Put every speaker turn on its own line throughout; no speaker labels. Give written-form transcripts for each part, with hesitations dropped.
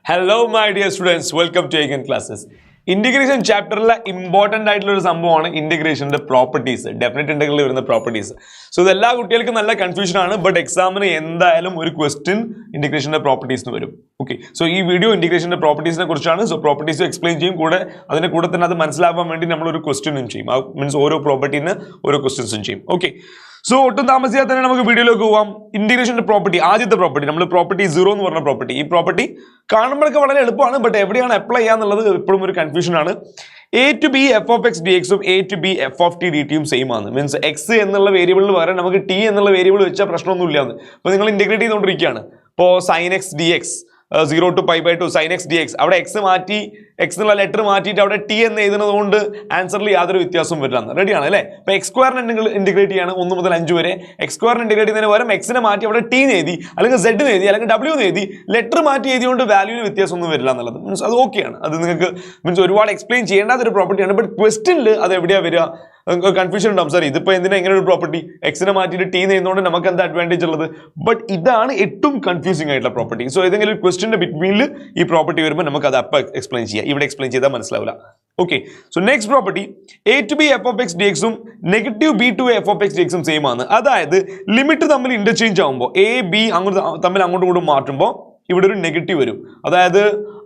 Hello my dear students, welcome to Again Classes. Integration ചാപ്റ്ററിലെ important ആയിട്ടുള്ള ഒരു സംഭവമാണ് ഇന്റഗ്രേഷന്റെ പ്രോപ്പർട്ടീസ്, ഡെഫിനറ്റ് ഇന്റഗ്രലിൽ വരുന്ന പ്രോപ്പർട്ടീസ്. സോ ഇത് എല്ലാ കുട്ടികൾക്കും നല്ല കൺഫ്യൂഷൻ ആണ്, ബട്ട് എക്സാമിന് എന്തായാലും ഒരു ക്വസ്റ്റ്യൻ ഇന്റഗ്രേഷന്റെ പ്രോപ്പർട്ടീസ് വരും. ഓക്കെ, സോ ഈ വീഡിയോ ഇന്റഗ്രേഷന്റെ പ്രോപ്പർട്ടീസിനെ കുറിച്ചാണ്. സോ പ്രോപ്പർട്ടീസ് എക്സ്പ്ലെയിൻ ചെയ്യും, കൂടെ അതിന്റെ കൂടെ തന്നെ അത് മനസ്സിലാക്കാൻ വേണ്ടി നമ്മൾ ഒരു ക്വസ്റ്റ്യനും ചെയ്യും. മീൻസ് ഓരോ പ്രോപ്പർട്ടീന് ഓരോ ക്വസ്റ്റ്യൻസും ചെയ്യും. ഓക്കെ, സോ ഒട്ടും താമസിയാതെ തന്നെ നമുക്ക് വീഡിയോയിലേക്ക് പോവാം. ഇന്റഗ്രേഷന്റെ പ്രോപ്പർട്ടി, ആദ്യത്തെ പ്രോപ്പർട്ടി നമ്മൾ പ്രോപ്പർട്ടി 0 എന്ന് പറഞ്ഞ പ്രോപ്പർട്ടി. ഈ പ്രോപ്പർട്ടി കാണുമ്പോഴൊക്കെ വളരെ എളുപ്പമാണ്, ബട്ട് എവിടെയാണ് അപ്ലൈ ചെയ്യാന്നുള്ളത് ഇപ്പോഴും ഒരു കൺഫ്യൂഷൻ ആണ്. a to b f of x dx ഉം a to b f of t dt യും സെയിം ആണ്. മീൻസ് x എന്നുള്ള വേരിയബിളിൽ പകരം നമുക്ക് t എന്നുള്ള വേരിയബിൾ വെച്ചാൽ പ്രശ്നമൊന്നുമില്ലാന്ന്. അപ്പോൾ നിങ്ങൾ ഇന്റഗ്രേറ്റ് ചെയ്തുകൊണ്ടിരിക്കുകയാണ്. ഇപ്പോൾ sin x dx 0 to pi by 2 sin x dx, അവിടെ x മാറ്റി, x എന്നുള്ള ലെറ്റർ മാറ്റിയിട്ട് അവിടെ t എന്ന് എഴുതുന്നത് കൊണ്ട് ആൻസറിൽ യാതൊരു വ്യത്യാസവും വരില്ല. റെഡിയാണ് അല്ലേ? അപ്പോൾ എക്സ് സ്ക്വയറിനെ നിങ്ങൾ ഇന്റഗ്രേറ്റ് ചെയ്യാണ് 1 മുതൽ 5 വരെ. എക്സ് സ്ക്വയറിനെ ഇന്റഗ്രേറ്റ് ചെയ്യുന്നതിന് പകരം എക്സിനെ മാറ്റി അവിടെ ടി എന്ന് എഴുതി, അല്ലെങ്കിൽ z എന്ന് എഴുതി, അല്ലെങ്കിൽ w എന്ന് എഴുതി, ലെറ്റർ മാറ്റി എഴുതിയോണ്ട് വാല്യൂവിന് വ്യത്യാസമൊന്നും വരില്ല എന്നുള്ളത്. മീൻസ് അത് ഓക്കെയാണ്. അത് നിങ്ങൾക്ക് മീൻസ് ഒരുപാട് എക്സ്പ്ലെയിൻ ചെയ്യേണ്ടാത്ത ഒരു പ്രോപ്പർട്ടിയാണ്. ബട്ട് ക്വസ്റ്റ്യനിൽ അത് എവിടെയാണ് വരിക? കൺഫ്യൂഷൻ ഉണ്ടാവും. സാർ ഇതിപ്പോൾ എന്തിനാ ഇങ്ങനെ ഒരു പ്രോപ്പർട്ടി, എക്സിനെ മാറ്റിയിട്ട് ടി ചെയ്യുന്നതുകൊണ്ട് നമുക്ക് എന്താ അഡ്വാൻറ്റേജ് ഉള്ളത്? ബട്ട് ഇതാണ് ഏറ്റവും കൺഫ്യൂസിംഗ് ആയിട്ടുള്ള പ്രോപ്പർട്ടി. സോ ഏതെങ്കിലും ഒരു ക്വസ്റ്റ്യന്റെ ബിറ്റ്വീനിൽ ഈ പ്രോപ്പർട്ടി വരുമ്പോൾ നമുക്ക് അത് അപ്പം എക്സ്പ്ലെയിൻ ചെയ്യാം. ഇവിടെ എക്സ്പ്ലെയിൻ ചെയ്താൽ മനസ്സിലാവില്ല. Okay, so next property a to b f of x dx ഉം negative b to f of x dx ഉം സെയിം ആണ്. അതായത് ലിമിറ്റ് തമ്മിൽ ഇന്റർചേഞ്ച് ആകുമ്പോൾ a b തമ്മിൽ അങ്ങോട്ടും ഇങ്ങോട്ടും മാറ്റുമ്പോൾ ഇവിടെ ഒരു നെഗറ്റീവ് വരും. അതായത്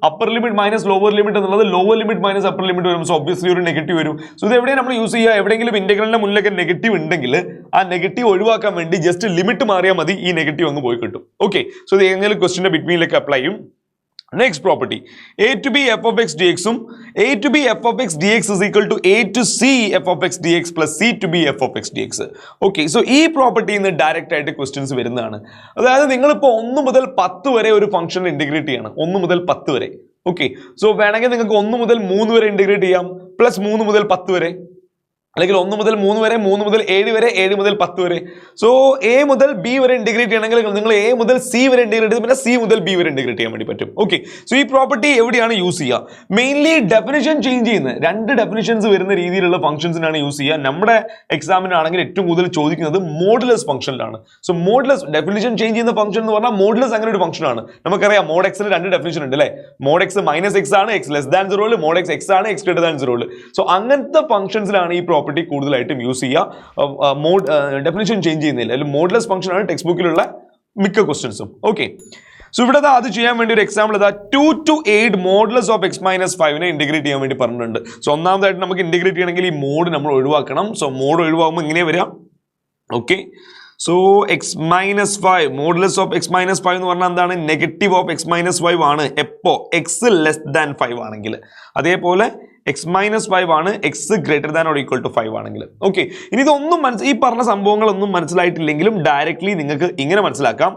upper limit minus lower limit എന്നുള്ളത് lower limit minus upper limit വരും. സോ ഒബ്വിയസ്ലി ഒരു നെഗറ്റീവ് വരും. സോ ഇത് എവിടെയാണ് നമ്മൾ യൂസ് ചെയ്യുക? എവിടെയെങ്കിലും ഇന്റഗ്രലിന്റെ മുന്നിലൊക്കെ നെഗറ്റീവ് ഉണ്ടെങ്കിൽ ആ നെഗറ്റീവ് ഒഴിവാക്കാൻ വേണ്ടി ജസ്റ്റ് ലിമിറ്റ് മാറിയാൽ മതി, ഈ നെഗറ്റീവ് അങ്ങ് പോയി കിട്ടും. ഓക്കെ, സോ ഇത് എങ്ങനെ ക്വസ്റ്റിന്റെ ബിറ്റ്വീനിലേക്ക് അപ്ലൈ ചെയ്യും. Next property a to b f of x dx ഉം a to b f of x dx is equal to a to c f of x dx plus c to b f of x dx. Okay, so ഈ പ്രോപ്പർട്ടിയിൽ നിന്ന് direct ആയിട്ട് questions വരുന്നതാണ്. അതായത് നിങ്ങളിപ്പോൾ 1 മുതൽ 10 വരെ ഒരു ഫംഗ്ഷൻ ഇന്റഗ്രേറ്റ് ചെയ്യണം. 1 മുതൽ 10 വരെ. ഓക്കെ, സോ വേണമെങ്കിൽ നിങ്ങൾക്ക് 1 മുതൽ 3 വരെ ഇന്റഗ്രേറ്റ് ചെയ്യാം, പ്ലസ് 3 മുതൽ 10 വരെ, അല്ലെങ്കിൽ 1 മുതൽ 3 വരെ, 3 മുതൽ 7 വരെ, 7 മുതൽ 10 വരെ. സോ എ മുതൽ ബി വരെ ഇന്റഗ്രേറ്റ് ചെയ്യണമെങ്കിൽ നിങ്ങൾ എ മുതൽ സി വരെ ഇന്റഗ്രേറ്റ് ചെയ്ത് പിന്നെ സി മുതൽ ബി വരെ ഇന്റഗ്രേറ്റ് ചെയ്യാൻ വേണ്ടി പറ്റും. ഓക്കെ, സോ ഈ പ്രോപ്പർട്ടി എവിടെയാണ് യൂസ് ചെയ്യുക? മെയിൻലി ഡെഫിനിഷൻ ചേഞ്ച് ചെയ്യുന്ന 2 ഡെഫിനിഷൻസ് വരുന്ന രീതിയിലുള്ള ഫംഗ്ഷൻസിനാണ് യൂസ് ചെയ്യുക. നമ്മുടെ എക്സാമിനാണെങ്കിൽ ഏറ്റവും കൂടുതൽ ചോദിക്കുന്നത് മോഡുലസ് ഫംഗ്ഷനിലാണ്. സോ മോഡുലസ് ഡെഫിനിഷൻ ചേഞ്ച് ചെയ്യുന്ന ഫംഗ്ഷൻ എന്ന് പറഞ്ഞാൽ മോഡുലസ് അങ്ങനെ ഒരു ഫംഗ്ഷനാണ്. നമുക്കറിയാം മോഡ് എക്സിന് 2 ഡെഫിനിഷൻ ഉണ്ട് അല്ലേ? മോഡ് എക്സ് മൈനസ് എക്സ് ആണ്, x less than 0, mod x x ആണ്, എക്സ് ഗ്രേറ്റർ ദാൻ 0. സോ അങ്ങനത്തെ ഫംഗ്ഷൻസിലാണ് ഈ പ്രോപ്പർട്ടി കൂടുതലായിട്ടും യൂസ് ചെയ്യുക. മോഡ് ഡെഫിനിഷൻ ചേഞ്ച് ചെയ്യുന്നില്ല, അല്ലെങ്കിൽ മോഡുലസ് ഫംഗ്ഷൻ ആണ് ടെക്സ്റ്റ് ബുക്കിലുള്ള മിക്ക ക്വസ്റ്റ്യൻസും. ഓക്കെ, സോ ഇവിടെ അത് ചെയ്യാൻ വേണ്ടി ഒരു example 2 to 8 modulus of x minus 5 integrate ചെയ്യാൻ വേണ്ടി പറഞ്ഞിട്ടുണ്ട്. സോ ഒന്നാമതായിട്ട് നമുക്ക് ഇന്റഗ്രേറ്റ് ചെയ്യണമെങ്കിൽ ഈ മോഡ് നമ്മൾ ഒഴിവാക്കണം. സോ മോഡ് ഒഴിവാകുമ്പോൾ ഇങ്ങനെ വരാം. Okay, so x minus 5 modulus of x minus 5 എന്ന് പറഞ്ഞാൽ എന്താണ്? നെഗറ്റീവ് ഓഫ് x മൈനസ് 5 ആണ് എപ്പോ x ലെസ് ദാൻ 5 ആണെങ്കിൽ. അതേപോലെ x മൈനസ് 5 ആണ് x greater than or equal to 5 ആണെങ്കിൽ. ഓക്കെ, ഇനി ഇതൊന്നും ഈ പറഞ്ഞ സംഭവങ്ങളൊന്നും മനസ്സിലായിട്ടില്ലെങ്കിലും ഡയറക്ട്ലി നിങ്ങൾക്ക് ഇങ്ങനെ മനസ്സിലാക്കാം.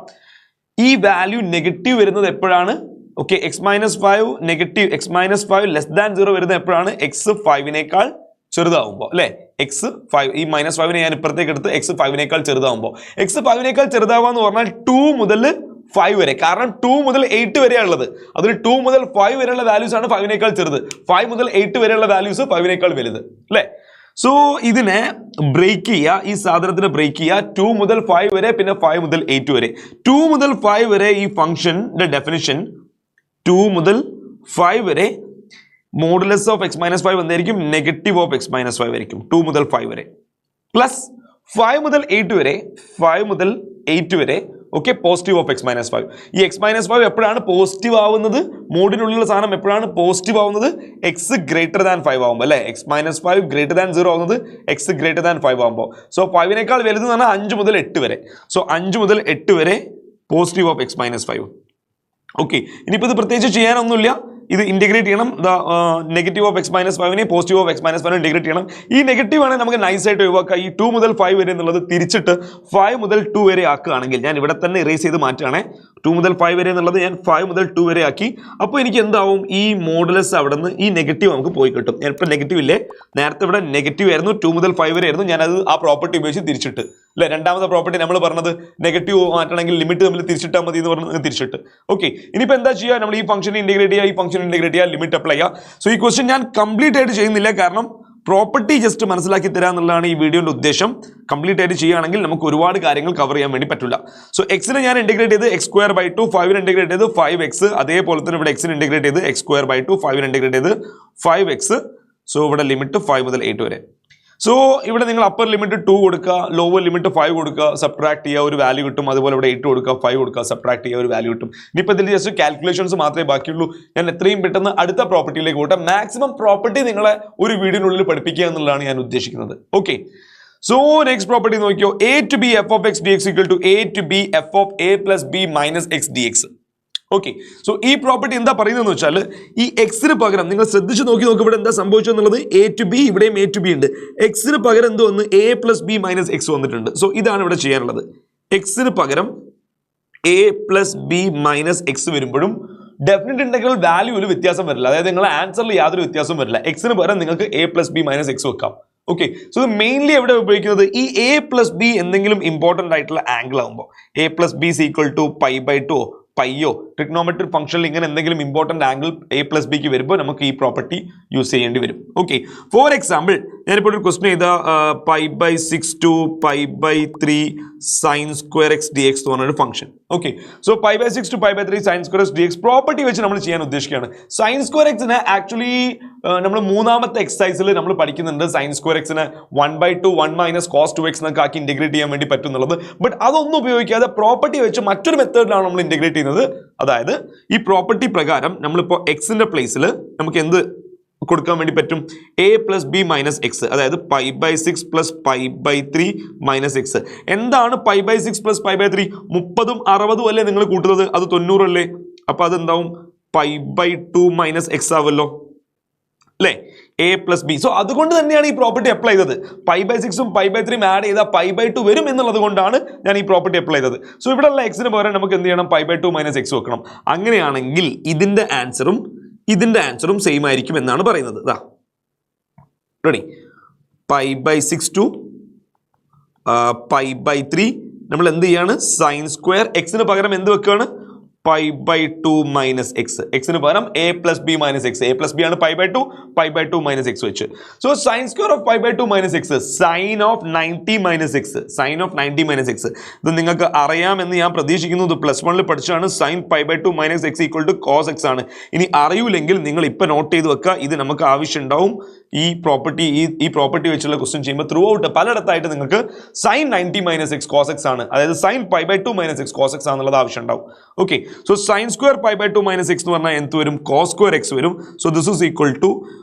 ഈ വാല്യൂ നെഗറ്റീവ് വരുന്നത് എപ്പോഴാണ്? Okay, x minus 5 negative, x minus 5 less than 0 വരുന്നത് എപ്പോഴാണ്? x 5നേക്കാൾ ചെറുതാവുമ്പോൾ അല്ലെ? x 5, ഈ മൈനസ് 5നെ ഞാൻ ഇപ്പുറത്തേക്ക് എടുത്ത് x 5നേക്കാൾ ചെറുതാവുമ്പോൾ. x 5നേക്കാൾ ചെറുതാവുക എന്ന് പറഞ്ഞാൽ 2 മുതൽ 5 വരെ. കാരണം 2 മുതൽ 8 വരെയാണ് ഉള്ളത്. അതിൽ 2 മുതൽ 5 വരെയുള്ള വാല്യൂസ് ആണ് 5നേക്കാൾ ചെറുത്. 5 മുതൽ 8 വരെയുള്ള വാല്യൂസ് 5നേക്കാൾ വലുത് അല്ലേ? സോ ഇതിനെ ബ്രേക്ക് ചെയ്യുക, ഈ സാധനത്തിന് ബ്രേക്ക് ചെയ്യുക. 2 മുതൽ 5 വരെ, പിന്നെ 5 മുതൽ 8 വരെ. 2 മുതൽ 5 വരെ ഈ ഫംഗ്ഷന്റെ ഡെഫിനിഷൻ 2 മുതൽ 5 വരെ മോഡുലസ് ഓഫ് x മൈനസ് 5 എന്തായിരിക്കും? നെഗറ്റീവ് ഓഫ് x മൈനസ് 5 ആയിരിക്കും 2 മുതൽ 5 വരെ. പ്ലസ് 5 മുതൽ 8 വരെ, 5 മുതൽ 8 വരെ okay positive of x minus 5. ഈ x മൈനസ് 5 എപ്പോഴാണ് പോസിറ്റീവ് ആവുന്നത്? മോഡിനുള്ളിലുള്ള സാധനം എപ്പോഴാണ് പോസിറ്റീവ് ആവുന്നത്? x ഗ്രേറ്റർ ദാൻ 5 ആവുമ്പോൾ അല്ലെ? x മൈനസ് 5 ഗ്രേറ്റർ ദാൻ 0 ആവുന്നത് x ഗ്രേറ്റർ ദാൻ 5 ആവുമ്പോൾ. സോ 5നേക്കാൾ വലുത് എന്ന് പറഞ്ഞാൽ 5 മുതൽ 8 വരെ. സോ 5 മുതൽ 8 വരെ positive of x minus 5. Okay, ഇനിയിപ്പോൾ ഇത് പ്രത്യേകിച്ച് ചെയ്യാനൊന്നുമില്ല. ഇത് ഇന്റഗ്രേറ്റ് ചെയ്യണം. നെഗറ്റീവ് ഓഫ് x മൈനസ് 5നെ positive of x minus 5 integrate ചെയ്യണം. ഈ നെഗറ്റീവ് ആണെങ്കിൽ നമുക്ക് നൈസായിട്ട് ഒഴിവാക്കാം. ഈ 2 മുതൽ 5 വരെ എന്നുള്ളത് തിരിച്ചിട്ട് 5 മുതൽ 2 വരെ ആക്കുകയാണെങ്കിൽ, ഞാൻ ഇവിടെ തന്നെ ഇറേസ് ചെയ്ത് മാറ്റുകയാണേ. 2 മുതൽ 5 വരെ എന്നുള്ളത് ഞാൻ 5 മുതൽ 2 വരെ ആക്കി. അപ്പോൾ എനിക്ക് എന്താവും? ഈ മോഡുലസ് അവിടെ നിന്ന് ഈ നെഗറ്റീവ് നമുക്ക് പോയി കിട്ടും. ഞാൻ ഇപ്പോൾ നെഗറ്റീവ് ഇല്ലേ, നേരത്തെ ഇവിടെ നെഗറ്റീവ് ആയിരുന്നു, 2 മുതൽ 5 വരെ ആയിരുന്നു. ഞാനത് ആ പ്രോപ്പർട്ടി ഉപയോഗിച്ച് തിരിച്ചിട്ട് അല്ലെ? രണ്ടാമത്തെ പ്രോപ്പർട്ടി നമ്മൾ പറഞ്ഞത് നെഗറ്റീവ് മാറ്റണമെങ്കിൽ ലിമിറ്റ് തമ്മിൽ തിരിച്ചിട്ടാൽ മതി എന്ന് പറഞ്ഞ് തിരിച്ചിട്ട്. ഓക്കെ, ഇനിയിപ്പോൾ എന്താ ചെയ്യുക? നമ്മൾ ഈ ഫംഗ്ഷൻ ഇന്റഗ്രേറ്റ് ചെയ്യുക, ഈ ഫംഗ്ഷൻ ഇന്റഗ്രേറ്റ് ചെയ്യുക, ലിമിറ്റ് അപ്ലൈ ചെയ്യുക. സോ ഈ ക്വസ്റ്റ്യൻ ഞാൻ കംപ്ലീറ്റ് ആയിട്ട് ചെയ്യുന്നില്ല, കാരണം പ്രോപ്പർട്ടി ജസ്റ്റ് മനസ്സിലാക്കി തരാ എന്നുള്ളതാണ് ഈ വീഡിയോയുടെ ഉദ്ദേശം. കംപ്ലീറ്റ് ആയിട്ട് ചെയ്യുകയാണെങ്കിൽ നമുക്ക് ഒരുപാട് കാര്യങ്ങൾ കവർ ചെയ്യാൻ വേണ്ടി പറ്റില്ല. സോ എക്സിനെ ഞാൻ ഇൻറ്റഗ്രേറ്റ് ചെയ്ത് എക്സ് സ്ക്വയർ ബൈ 2, 5 ഇൻറ്റഗ്രേറ്റ് ചെയ്ത് 5x, അതേപോലെ തന്നെ ഇവിടെ എക്സിന് ഇൻറ്റഗ്രേറ്റ് ചെയ്ത് എക്സ് സ്ക്വയർ ബൈ 2, 5 ഇൻറ്റഗ്രേറ്റ് ചെയ്ത് 5x. സോ ഇവിടെ ലിമിറ്റ് 5 മുതൽ 8 വരെ. സോ ഇവിടെ നിങ്ങൾ അപ്പർ ലിമിറ്റ് 2 കൊടുക്കുക, ലോവർ ലിമിറ്റ് 5 കൊടുക്കുക, സബ്ട്രാക്ട് ചെയ്യുക, ഒരു വാല്യൂ കിട്ടും. അതുപോലെ ഇവിടെ 8 കൊടുക്കുക, 5 കൊടുക്കുക, സബ്ട്രാക്ട് ചെയ്യുക, ഒരു വാല്യൂ കിട്ടും. ഇനിയിപ്പോൾ ഇതിൽ ജസ്റ്റ് കാൽക്കുലേഷൻസ് മാത്രമേ ബാക്കിയുള്ളൂ. ഞാൻ എത്രയും പെട്ടെന്ന് അടുത്ത പ്രോപ്പർട്ടിയിലേക്ക് പോട്ടെ. മാക്സിമം പ്രോപ്പർട്ടി നിങ്ങളെ ഒരു വീഡിയോനുള്ളിൽ പഠിപ്പിക്കുക എന്നുള്ളതാണ് ഞാൻ ഉദ്ദേശിക്കുന്നത്. ഓക്കെ, സോ നെക്സ്റ്റ് പ്രോപ്പർട്ടി നോക്കിയോ. a to b f of x dx equal to a to b f of a plus b minus x dx. Okay, so ഈ പ്രോപ്പർട്ടി എന്താ പറയുന്നതെന്ന് വെച്ചാൽ ഈ എക്സിന് പകരം നിങ്ങൾ ശ്രദ്ധിച്ച് നോക്കി ഇവിടെ എന്താ സംഭവിച്ചെന്നുള്ളത്. a to b, ഇവിടെയും a to b ഉണ്ട്. എക്സിന് പകരം എന്തോ വന്ന് a plus b minus x വന്നിട്ടുണ്ട്. സോ ഇതാണ് ഇവിടെ ചെയ്യാനുള്ളത്. എക്സിന് പകരം a plus b minus x വരുമ്പോഴും ഡെഫിനിറ്റ് ഇന്റഗ്രൽ വാല്യൂവിൽ വ്യത്യാസം വരില്ല. അതായത് നിങ്ങളുടെ ആൻസറിൽ യാതൊരു വ്യത്യാസവും വരില്ല. എക്സിന് പകരം നിങ്ങൾക്ക് a plus b minus x വെക്കാം. ഓക്കെ, സോ ഇത് മെയിൻലി എവിടെ ഉപയോഗിക്കുന്നത് ഈ a plus b എന്തെങ്കിലും ഇമ്പോർട്ടൻ്റ് ആയിട്ടുള്ള ആംഗിൾ ആകുമ്പോൾ a plus b is equal to pi by 2 പയ്യോ trigonometric ഫംഗ്ഷനിൽ ഇങ്ങനെ എന്തെങ്കിലും important angle a plus b ക്ക് വരുമ്പോൾ നമുക്ക് ഈ പ്രോപ്പർട്ടി യൂസ് ചെയ്യേണ്ടി വരും. ഓക്കെ, ഫോർ എക്സാമ്പിൾ ഞാനിപ്പോൾ ഒരു ക്വസ്റ്റൻ ചെയ്താൽ pi by 6 to pi by 3 sin square x dx എന്ന് പറഞ്ഞൊരു function. Okay, so pi by 6 to pi by 3 sin square x dx property വെച്ച് നമ്മൾ ചെയ്യാൻ ഉദ്ദേശിക്കുകയാണ്. sin square xനെ ആക്ച്വലി നമ്മൾ മൂന്നാമത്തെ എക്സസൈസിൽ നമ്മൾ പഠിക്കുന്നുണ്ട്. sin square xനെ 1/2 1 minus cos 2x എന്നൊക്കെ ആക്കി ഇൻറ്റഗ്രേറ്റ് ചെയ്യാൻ വേണ്ടി പറ്റുന്നുള്ളത്. ബട്ട് അതൊന്നും ഉപയോഗിക്കാതെ പ്രോപ്പർട്ടി വെച്ച് മറ്റൊരു മെത്തേഡിലാണ് നമ്മൾ ഇൻറ്റഗ്രേറ്റ് ചെയ്യുന്നത്. അതായത് ഈ പ്രോപ്പർട്ടി പ്രകാരം നമ്മളിപ്പോൾ എക്സിന്റെ പ്ലേസിൽ നമുക്ക് എന്ത് കൊടുക്കാൻ വേണ്ടി പറ്റും? a plus b minus x, അതായത് pi by 6 plus pi by 3 minus x. എന്താണ് pi by 6 plus pi by 3? 30ഉം 60ഉം അല്ലേ നിങ്ങൾ കൂട്ടുന്നത്? അത് 90 അല്ലേ? അപ്പൊ അതെന്താവും? pi by 2 minus x ആവല്ലോ അല്ലേ? a plus b. സോ അതുകൊണ്ട് തന്നെയാണ് ഈ പ്രോപ്പർട്ടി അപ്ലൈ ചെയ്തത്. pi by 6ഉം pi by 3ഉം ആഡ് ചെയ്താൽ pi by 2 വരും എന്നുള്ളത് കൊണ്ടാണ് ഞാൻ ഈ പ്രോപ്പർട്ടി അപ്ലൈ ചെയ്തത്. സോ ഇവിടെയുള്ള എക്സിന് പകരം നമുക്ക് എന്ത് ചെയ്യണം? pi by 2 minus x വെക്കണം. അങ്ങനെയാണെങ്കിൽ ഇതിന്റെ ആൻസറും സെയിം ആയിരിക്കും എന്നാണ് പറയുന്നത്. ഇതാ ready. pi by 6 to pi by 3 നമ്മൾ എന്ത് ചെയ്യാണ്? സൈൻ സ്ക്വയർ എക്സിന് പകരം എന്ത് വെക്കുകയാണ്? pi by 2 minus x. എക്സിന് പകരം a plus b minus x. a plus b ആണ് pi by 2, pi by 2 minus x വെച്ച്. So sin square of pi by 2 minus x, sin of 90 minus x, sin of 90 minus x. ഇത് നിങ്ങൾക്ക് അറിയാമെന്ന് ഞാൻ പ്രതീക്ഷിക്കുന്നു. ഇത് +1 പഠിച്ചാണ്. sin pi by 2 minus x equal to cos x ആണ്. ഇനി അറിയില്ലെങ്കിൽ നിങ്ങൾ ഇപ്പം നോട്ട് ചെയ്ത് വെക്കുക. ഇത് നമുക്ക് ആവശ്യം ഉണ്ടാവും. ഈ പ്രോപ്പർട്ടി വെച്ചുള്ള ക്വസ്റ്റ്യൻ ചെയ്യുമ്പോൾ ത്രൂ ഔട്ട് പലയിടത്തായിട്ട് നിങ്ങൾക്ക് sin 90 minus x cos x ആണ്, അതായത് sin pi by 2 minus x cos x ആണെന്നുള്ളത് ആവശ്യം ഉണ്ടാവും. Okay, so sin square pi by 2 minus x എന്ന് പറഞ്ഞാൽ എന്ത് വരും? cos square x വരും. So this is equal to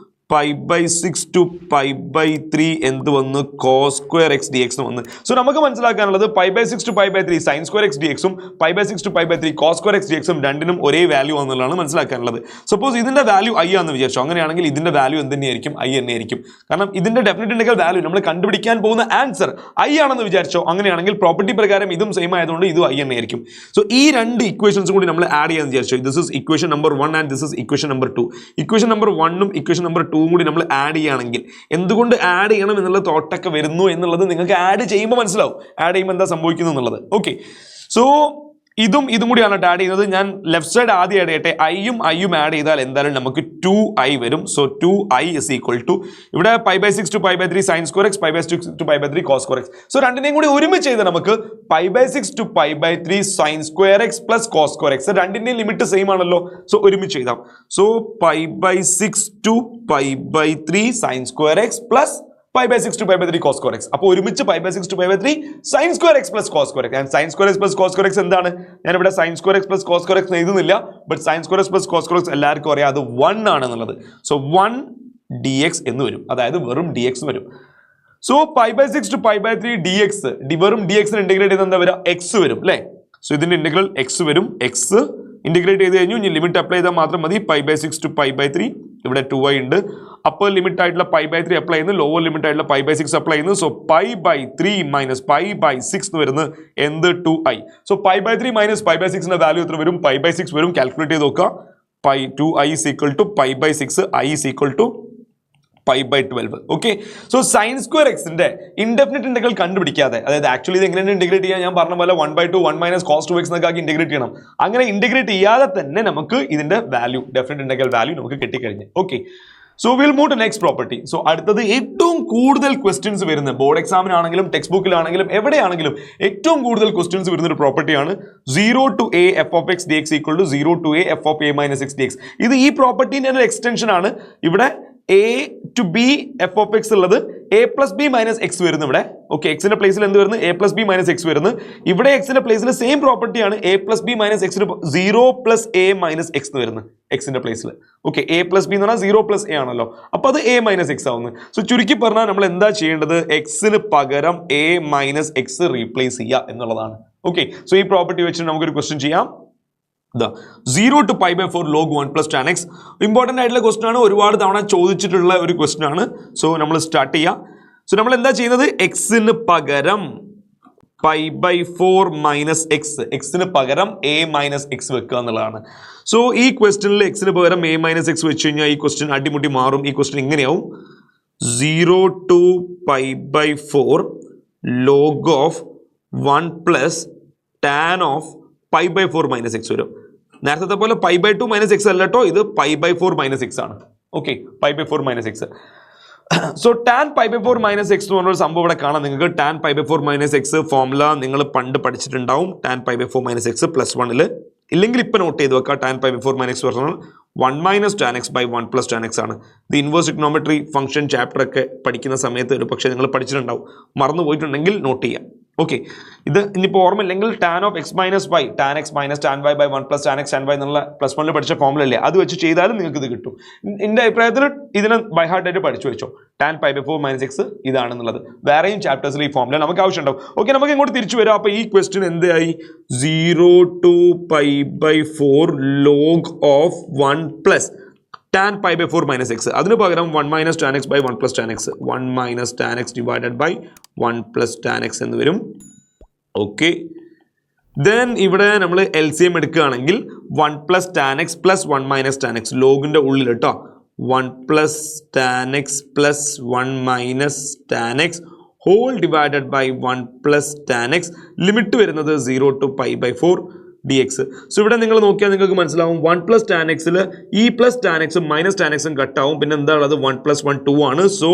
pi by 6 to pi by 3 എന്ത് വന്ന്? cos square x dx എന്ന് വന്ന്. സോ നമുക്ക് മനസ്സിലാക്കാനുള്ളത് pi by 6 to pi by 3 sin square x dx ഉം pi by 6 to pi by 3 cos square x dx ഉം രണ്ടിനും ഒരേ value ആണെന്നുള്ളതാണ് മനസ്സിലാക്കാനുള്ളത്. Suppose ഇതിന്റെ വാല്യൂ i ആണെന്ന് വിചാരിച്ചു. അങ്ങനെയാണെങ്കിൽ ഇതിന്റെ വാല്യൂ എന്ത് തന്നെയായിരിക്കും? i തന്നെയായിരിക്കും. കാരണം ഇതിന്റെ ഡെഫിനിറ്റ് ഇന്റഗ്രൽ വാല്യൂ നമ്മൾ കണ്ടുപിടിക്കാൻ പോകുന്ന ആൻസർ i ആണെന്ന് വിചാരിച്ചോ. അങ്ങനെയാണെങ്കിൽ പ്രോപ്പർട്ടി പ്രകാരം ഇതും സെയിം ആയതുകൊണ്ട് ഇതും i തന്നെയായിരിക്കും. സോ ഈ രണ്ട് ഇക്വേഷൻസും കൂടി നമ്മൾ ആഡ് ചെയ്യാന്ന് വിചാരിച്ചു. This is equation number 1 and this is equation number 2. Equation number 1ഉം ഇക്വേഷൻ നമ്പർ 2 കൂടി നമ്മൾ ആഡ് ചെയ്യുകയാണെങ്കിൽ എന്തുകൊണ്ട് ആഡ് ചെയ്യണം എന്നുള്ള തോട്ടൊക്കെ വരുന്നു എന്നുള്ളത് നിങ്ങൾക്ക് ആഡ് ചെയ്യുമ്പോൾ മനസ്സിലാവും. ആഡ് ചെയ്യുമ്പോൾ എന്താ സംഭവിക്കുന്നു എന്നുള്ളത്. ഓക്കെ, സോ ഇതും കൂടിയാണ് ആഡ് ചെയ്യുന്നത്. ഞാൻ ലെഫ്റ്റ് സൈഡ് ആദ്യം ആഡ് ചെയ്യട്ടെ. ഐയും ആഡ് ചെയ്താൽ എന്തായാലും നമുക്ക് 2i വരും. So 2i is equal to ഇവിടെ pi by 6 to pi by 3 sin square x, pi by 6 to pi by 3 cos square x. So രണ്ടിനെയും കൂടി ഒരുമിച്ച് ചെയ്ത് നമുക്ക് pi by 6 to pi by 3 sin square x plus cos square x. രണ്ടിന്റെയും limit same ആണല്ലോ. So ഒരുമിച്ച് ചെയ്താം. So pi by 6 to pi by 3 sin square x plus pi by 6 to pi by 3 cos square x. അപ്പോൾ ഒരുമിച്ച് pi by 6 to pi by 3 sin square x plus cos square x. And sin square x plus cos square x എന്താണ്? ഞാനിവിടെ sin square x plus cos square x എഴുതുന്നില്ല. But sin square x plus cos square x എല്ലാവർക്കും അറിയാം അത് 1 ആണെന്നുള്ളത്. So 1 dx എന്ന് വരും. അതായത് വെറും dx വരും. So pi by 6 to pi by 3 dx വെറും dx ഇന്റഗ്രേറ്റ് ചെയ്ത് എന്താ വരിക? x വരും അല്ലേ? സോ ഇതിന്റെ ഇന്റഗ്രൽ x വരും. x ഇന്റഗ്രേറ്റ് ചെയ്ത് കഴിഞ്ഞു. ഇനി ലിമിറ്റ് അപ്ലൈ ചെയ്താൽ മാത്രം മതി. pi by 6 to pi by 3 ഇവിടെ 2i ഉണ്ട്. അപ്പർ ലിമിറ്റ് ആയിട്ടുള്ള pi by 3 അപ്ലൈ ചെയ്യുന്നു. ലോവർ ലിമിറ്റ് ആയിട്ടുള്ള pi by 6 അപ്ലൈ ചെയ്യുന്നു. So pi by 3 minus pi by 6 എന്ന് വരുന്നത് എന്ത്? 2i. So pi by 3 minus pi by 6 value എത്ര വരും? pi by 6 വരും. കാൽക്കുലേറ്റ് ചെയ്ത് നോക്കുക. 2i is equal to pi by 6, i is equal to pi by 12. Okay, so sine square എക്സിന്റെ indefinite integral കണ്ടുപിടിക്കാതെ, അതായത് ആക്ച്വലി ഇത് എങ്ങനെയാണ് ഇന്റഗ്രേറ്റ് ചെയ്യാൻ ഞാൻ പറഞ്ഞ പോലെ 1/2 1 minus cos 2x എന്നൊക്കെ ആക്കി ഇന്റഗ്രേറ്റ് ചെയ്യണം. അങ്ങനെ ഇന്റഗ്രേറ്റ് ചെയ്യാതെ തന്നെ നമുക്ക് ഇതിന്റെ വാല്യൂ ഡെഫിനിറ്റ് ഇന്റഗ്രൽ വാല്യൂ നമുക്ക് കിട്ടിക്കഴിഞ്ഞു. Okay, so will move to next property. So അടുത്തത് ഏറ്റവും കൂടുതൽ ക്വസ്റ്റ്യൻസ് വരുന്ന ബോർഡ് എക്സാമിനാണെങ്കിലും ടെക്സ്റ്റ് ബുക്കിലാണെങ്കിലും എവിടെയാണെങ്കിലും ഏറ്റവും കൂടുതൽ ക്വസ്റ്റ്യൻസ് വരുന്ന ഒരു പ്രോപ്പർട്ടിയാണ് 0 to a f of x dx equal to 0 to a f of a minus x dx. ഇത് ഈ പ്രോപ്പർട്ടിന്റെ ഒരു എക്സ്റ്റൻഷൻ ആണ്. ഇവിടെ a to b f of x ഉള്ളത് a plus b minus x വരുന്നു ഇവിടെ. ഓക്കെ, എക്സിന്റെ പ്ലേസിൽ എന്ത് വരുന്നു? a plus b minus x വരുന്നു. ഇവിടെ എക്സിന്റെ പ്ലേസിൽ സെയിം പ്രോപ്പർട്ടിയാണ് a plus b minus x 0 plus a minus x എന്ന് വരുന്നു എക്സിന്റെ പ്ലേസിൽ. ഓക്കെ, a plus b എന്ന് പറഞ്ഞാൽ 0 plus a ആണല്ലോ, അപ്പൊ അത് a minus x ആവുന്നു. സോ ചുരുക്കി പറഞ്ഞാൽ നമ്മൾ എന്താ ചെയ്യേണ്ടത്? എക്സിന് പകരം a minus x റീപ്ലേസ് ചെയ്യുക എന്നുള്ളതാണ്. ഓക്കെ, സോ ഈ പ്രോപ്പർട്ടി വെച്ചിട്ട് നമുക്കൊരു ക്വസ്റ്റ്യൻ ചെയ്യാം. 0 to pi by 4 log 1 plus tan x. Important ആയിട്ടുള്ള ക്വസ്റ്റൻ ആണ്, ഒരുപാട് തവണ ചോദിച്ചിട്ടുള്ള ഒരു ക്വസ്റ്റൻ ആണ്. സോ നമ്മൾ സ്റ്റാർട്ട് ചെയ്യാം. സോ നമ്മൾ എന്താ ചെയ്യുന്നത്? എക്സിന് പകരം പൈ ബൈ 4 മൈനസ് എക്സ്, എക്സിന് പകരം a മൈനസ് എക്സ് വെക്കുക എന്നുള്ളതാണ്. സോ ഈ ക്വസ്റ്റനിൽ എക്സിന് പകരം a മൈനസ് എക്സ് വെച്ച് കഴിഞ്ഞാൽ ഈ ക്വസ്റ്റൻ അടിമുട്ടി മാറും. ഈ question ഇങ്ങനെയാവും: 0 to pi by 4 log of 1 plus tan of pi by 4 minus x വരും. നേരത്തെ പോലെ pi by 2 minus x അല്ല കേട്ടോ, ഇത് pi by 4 minus x ആണ്. Okay, pi by 4 minus x. So tan pi by 4 minus x എന്ന് പറഞ്ഞൊരു സംഭവം ഇവിടെ കാണാം നിങ്ങൾക്ക്. tan pi by 4 minus x formula നിങ്ങൾ പണ്ട് പഠിച്ചിട്ടുണ്ടാവും. tan pi by 4 minus x plus 1 ഇല്ലെങ്കിൽ ഇപ്പം നോട്ട് ചെയ്ത് വെക്കുക. tan pi by 4 minus x പറഞ്ഞാൽ 1 minus tan x by 1 plus tan x ആണ്. ഇത് ഇൻവേഴ്സ് ഇക്കണോമെട്രി ഫംഗ്ഷൻ ചാപ്റ്റർ ഒക്കെ പഠിക്കുന്ന സമയത്ത് ഒരു പക്ഷേ നിങ്ങൾ പഠിച്ചിട്ടുണ്ടാവും. മറന്നു പോയിട്ടുണ്ടെങ്കിൽ നോട്ട് ചെയ്യാം. ഓക്കെ, ഇത് ഇനിയിപ്പോൾ ഓർമ്മയില്ലെങ്കിൽ tan of x minus y tan x minus tan y by 1 plus tan x tan y എന്നുള്ള പ്ലസ് 1 പഠിച്ച ഫോർമുല അല്ലേ, അത് വെച്ച് ചെയ്താലും നിങ്ങൾക്ക് ഇത് കിട്ടും. എൻ്റെ അഭിപ്രായത്തിൽ ഇതിനെ ബൈ ഹാർട്ട് ആയിട്ട് പഠിച്ചു വെച്ചോ. tan pi by 4 minus x ഇതാണെന്നുള്ളത്. വേറെയും ചാപ്റ്റേഴ്സിൽ ഈ ഫോർമുല നമുക്ക് ആവശ്യമുണ്ടാവും. ഓക്കെ, നമുക്ക് ഇങ്ങോട്ട് തിരിച്ചു വരാം. അപ്പോൾ ഈ ക്വസ്റ്റ്യൻ എന്തായി? 0 to pi by 4 log of 1 plus tan pi by 4 minus x. അതിന് പകരം 1 minus tan x by 1 plus tan x, 1 minus tan x divided by 1 plus tan x എന്ന് വരും. ഓക്കെ, ദെൻ ഇവിടെ നമ്മൾ LCM എടുക്കുകയാണെങ്കിൽ 1 plus tan x plus 1 minus tan x ലോഗിൻ്റെ ഉള്ളിൽ കേട്ടോ. 1 plus tan x plus 1 minus tan x whole divided by 1 plus tan x. Limit വരുന്നത് 0 to pi by 4 dx. So ഇവിടെ നിങ്ങൾ നോക്കിയാൽ നിങ്ങൾക്ക് മനസ്സിലാവും 1 plus tan x ഈ plus tan x minus tan x കട്ടാവും. പിന്നെ എന്താ ഉള്ളത്? 1 plus 1 2 ആണ്. So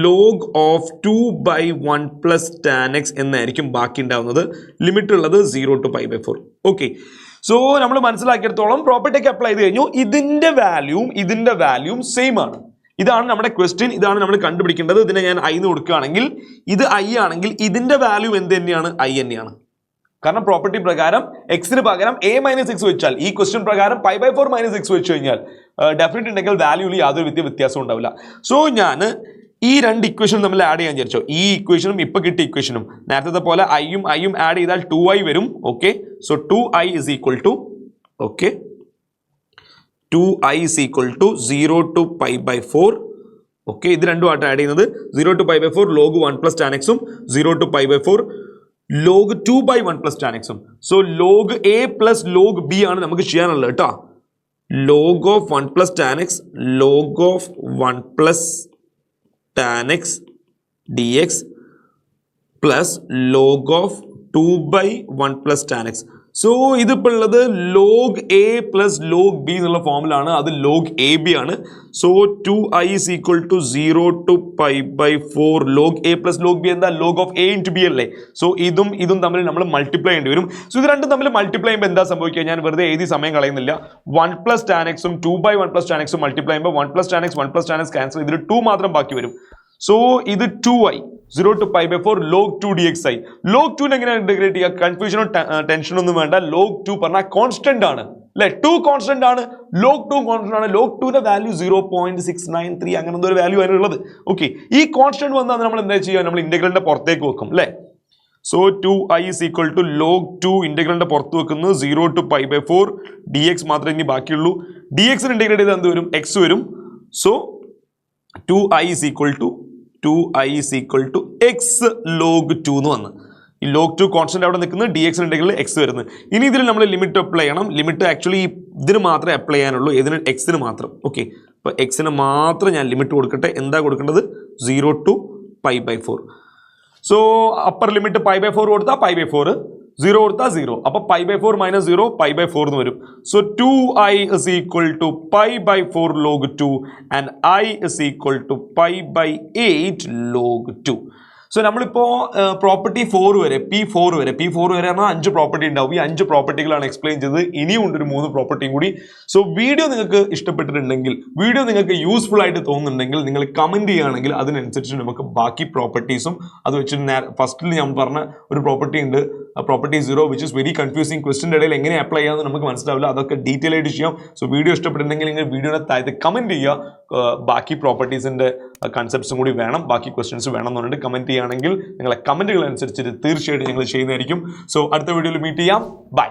log of 2 by 1 plus tan x എന്നായിരിക്കും ബാക്കി ഉണ്ടാവുന്നത്. ലിമിറ്റ് ഉള്ളത് 0 to pi by 4. Okay, so നമ്മൾ മനസ്സിലാക്കിയെടുത്തോളം പ്രോപ്പർട്ടിക്ക് അപ്ലൈ ചെയ്ത് കഴിഞ്ഞു. ഇതിന്റെ വാല്യൂം സെയിം ആണ്. ഇതാണ് നമ്മുടെ ക്വസ്റ്റ്യൻ, ഇതാണ് നമ്മൾ കണ്ടുപിടിക്കേണ്ടത്. ഇതിനെ ഞാൻ i എന്ന് കൊടുക്കുകയാണെങ്കിൽ ഇത് i ആണെങ്കിൽ ഇതിന്റെ വാല്യൂ എന്ത് തന്നെയാണ്? i തന്നെയാണ്. കാരണം പ്രോപ്പർട്ടി പ്രകാരം എക്സിന് പകരം a മൈനസ് എക്സ് വെച്ചാൽ, ഈ ക്വസ്റ്റ്യൻ പ്രകാരം pi by 4 മൈനസ് എക്സ് വെച്ച് കഴിഞ്ഞാൽ ഡെഫിനറ്റ് ഉണ്ടെങ്കിൽ വാല്യൂയിൽ യാതൊരു വ്യത്യാസവും ഉണ്ടാവില്ല. സോ ഞാൻ ഈ രണ്ട് ഇക്വേഷൻ തമ്മിൽ ആഡ് ചെയ്യാൻ വിചാരിച്ചോ. ഈ ഇക്വേഷനും ഇപ്പൊ കിട്ടിയ ഇക്വേഷനും നേരത്തെ പോലെ ഐയും ആഡ് ചെയ്താൽ 2i വരും. Okay, so 2i is equal to 0 to pi by 4. Okay, ഇത് രണ്ടുമായിട്ട് ആഡ് ചെയ്യുന്നത് 0 to pi by 4 log 1 plus tan x 0 to pi by 4 log 2 by 1 plus tan x. So log a plus log b ആണ് നമുക്ക് ചെയ്യാനുള്ളത് കേട്ടോ. log of 1 plus tan x log of 1 plus tan x dx plus log of 2 by 1 plus tan x. So ഇതിപ്പോൾ ഉള്ളത് log a plus log b എന്നുള്ള ഫോമിലാണ്. അത് log ab ആണ്. So 2i is equal to 0 to pi by 4 log a plus log b എന്താ? log of a into b അല്ലേ. So ഇതും തമ്മിൽ നമ്മൾ മൾട്ടിപ്ലൈ ചെയ്യേണ്ടി വരും. സോ ഇത് രണ്ടും തമ്മിൽ മൾട്ടിപ്ലൈ ചെയ്യുമ്പോൾ എന്താ സംഭവിക്കുക? ഞാൻ വെറുതെ എഴുതി സമയം കളയുന്നില്ല. 1 plus tan x 2 by 1 plus tan x multiply ചെയ്യുമ്പോൾ 1 plus tan x ക്യാൻസൽ, ഇതിൽ 2 മാത്രം ബാക്കി വരും. സോ ഇത് 2i 0 to pi by 4 log 2 dxi. log 2 എങ്ങനെയാണ് ഇന്റഗ്രേറ്റ് ചെയ്യുക? കൺഫ്യൂഷനോ ടെൻഷനോ ഒന്നും വേണ്ട. log 2 പറഞ്ഞാൽ കോൺസ്റ്റന്റ് ആണ് അല്ലെ, 2 കോൺസ്റ്റന്റ് ആണ്. log 2 കോൺസ്റ്റന്റ് ആണ്. log 2 വാല്യൂ 0.693 അങ്ങനെ എന്തോ ഒരു വാല്യൂ അതിനുള്ളത്. ഓക്കെ, ഈ കോൺസ്റ്റന്റ് വന്നാൽ നമ്മൾ എന്താ ചെയ്യുക? നമ്മൾ ഇന്റഗ്രലിന്റെ പുറത്തേക്ക് വെക്കും അല്ലെ. So 2i is equal to log 2 ഇന്റഗ്രലിന്റെ പുറത്ത് വെക്കുന്നു 0 to pi by 4 dx മാത്രമേ ഇനി ബാക്കിയുള്ളൂ. dx ഇന്റഗ്രേറ്റ് ചെയ്താൽ എന്ത് വരും? x വരും. So 2i is equal to x log 2 എന്ന് വന്ന് ഈ log 2 കോൺസ്റ്റന്റ് അവിടെ നിൽക്കുന്നത്, dx ഇന്റഗ്രൽ x വരുന്നത്. ഇനി ഇതിൽ നമ്മൾ ലിമിറ്റ് അപ്ലൈ ചെയ്യണം. ലിമിറ്റ് ആക്ച്വലി ഇതിന് മാത്രമേ അപ്ലൈ ചെയ്യാനുള്ളൂ. ഇതിന് എക്സിന് മാത്രം. ഓക്കെ, അപ്പോൾ എക്സിന് മാത്രം ഞാൻ ലിമിറ്റ് കൊടുക്കട്ടെ. എന്താ കൊടുക്കേണ്ടത്? 0 to pi by 4. So upper limit pi by 4 കൊടുത്താൽ pi by 4, 0 കൊടുത്താൽ 0. അപ്പൊ π/4 - 0 π/4 എന്ന് വരും. So 2i is equal to π/4 log 2 and I is equal to π/8 log 2. So നമ്മളിപ്പോൾ പ്രോപ്പർട്ടി 4 വരെ P4 വരെ പറഞ്ഞാൽ 5 പ്രോപ്പർട്ടി ഉണ്ടാവും. ഈ 5 പ്രോപ്പർട്ടികളാണ് എക്സ്പ്ലെയിൻ ചെയ്തത്. ഇനിയും ഉണ്ട് ഒരു 3 പ്രോപ്പർട്ടിയും കൂടി. സോ വീഡിയോ നിങ്ങൾക്ക് ഇഷ്ടപ്പെട്ടിട്ടുണ്ടെങ്കിൽ, വീഡിയോ നിങ്ങൾക്ക് യൂസ്ഫുൾ ആയിട്ട് തോന്നുന്നുണ്ടെങ്കിൽ നിങ്ങൾ കമന്റ് ചെയ്യുകയാണെങ്കിൽ അതിനനുസരിച്ച് നമുക്ക് ബാക്കി പ്രോപ്പർട്ടീസും അത് വെച്ചിട്ട് ഫസ്റ്റിൽ ഞാൻ പറഞ്ഞ ഒരു പ്രോപ്പർട്ടി ഉണ്ട്, property 0 which is very confusing. ക്വസ്റ്റിൻ്റെ ഇടയിൽ എങ്ങനെ അപ്ലൈ ചെയ്യാമെന്ന് നമുക്ക് മനസ്സിലാവില്ല. അതൊക്കെ ഡീറ്റെയിൽ ആയിട്ട് ചെയ്യാം. സോ വീഡിയോ ഇഷ്ടപ്പെട്ടിട്ടുണ്ടെങ്കിൽ നിങ്ങൾ വീഡിയോയുടെ താഴത്ത് കമന്റ് ചെയ്യുക. ബാക്കി പ്രോപ്പർട്ടീസിന്റെ കൺസെപ്റ്റ്സും കൂടി വേണം, ബാക്കി ക്വസ്റ്റ്യൻസ് വേണം എന്ന് പറഞ്ഞിട്ട് കമന്റ് ചെയ്യുകയാണെങ്കിൽ നിങ്ങളെ കമന്റുകൾ അനുസരിച്ചിട്ട് തീർച്ചയായിട്ടും ഞങ്ങൾ ചെയ്യുന്നതായിരിക്കും. സോ അടുത്ത വീഡിയോയിൽ മീറ്റ് ചെയ്യാം. ബൈ.